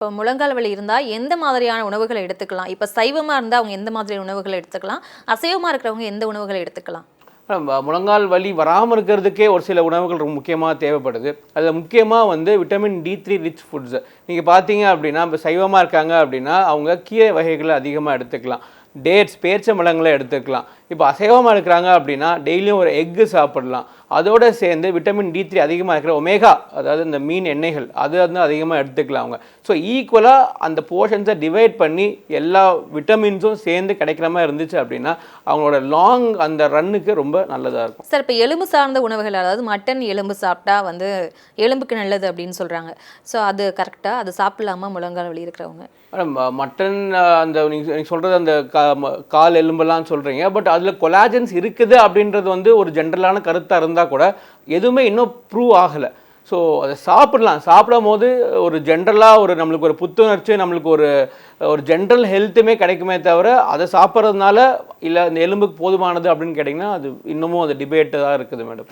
இப்போ முழங்கால் வலி இருந்தா எந்த மாதிரியான உணவுகளை எடுத்துக்கலாம்? இப்ப சைவமா இருந்தா அவங்க எந்த மாதிரியான உணவுகள எடுத்துக்கலாம்? அசைவமா இருக்கிறவங்க எந்த உணவுகள எடுத்துக்கலாம்? முழங்கால் வலி வராமல் இருக்கிறதுக்கே ஒரு சில உணவுகள் ரொம்ப முக்கியமாக தேவைப்படுது. அதில் முக்கியமாக வந்து விட்டமின் D3 ரிச் ஃபுட்ஸ். நீங்கள் பார்த்தீங்க அப்படின்னா, இப்போ சைவமாக இருக்காங்க அப்படின்னா, அவங்க கீரை வகைகளை அதிகமாக எடுத்துக்கலாம். டேட்ஸ், பேரிச்சம்பழங்களை எடுத்துக்கலாம். இப்போ அசைவமாக இருக்கிறாங்க அப்படின்னா, டெய்லியும் ஒரு எக்கு சாப்பிடலாம். அதோடு சேர்ந்து விட்டமின் D3 அதிகமாக இருக்கிற ஒமேகா, அதாவது இந்த மீன் எண்ணெய்கள், அது வந்து அதிகமாக எடுத்துக்கலாம் அவங்க. ஸோ ஈக்குவலாக அந்த போர்ஷன்ஸை டிவைட் பண்ணி எல்லா விட்டமின்ஸும் சேர்ந்து கிடைக்கிற மாதிரி இருந்துச்சு அப்படின்னா, அவங்களோட லாங் அந்த ரன்னுக்கு ரொம்ப நல்லதாக இருக்கும். சார், இப்போ எலும்பு சார்ந்த உணவுகள், அதாவது மட்டன் எலும்பு சாப்பிட்டா வந்து எலும்புக்கு நல்லது அப்படின்னு சொல்கிறாங்க. ஸோ அது கரெக்டாக அது சாப்பிடலாமா முழங்கால் வலி இருக்கிறவங்க? மட்டன் அந்த நீங்கள் சொல்கிறது அந்த கால் எலும்பெல்லாம் சொல்கிறீங்க. பட் அதில் கொலாஜன்ஸ் இருக்குது அப்படின்றது வந்து ஒரு ஜென்ரலான கருத்தாக இருந்தால் கூட எதுவுமே இன்னும் ப்ரூவ் ஆகலை. ஸோ அதை சாப்பிடலாம். சாப்பிடும் போது ஒரு ஜென்ரலாக ஒரு நம்மளுக்கு ஒரு புத்துணர்ச்சி, நம்மளுக்கு ஒரு ஒரு ஜென்ரல் ஹெல்த்துமே கிடைக்குமே தவிர, அதை சாப்பிட்றதுனால இல்லை இந்த எலும்புக்கு போதுமானது அப்படின்னு கேட்டிங்கன்னா அது இன்னமும் அது டிபேட்டு தான் இருக்குது மேடம்.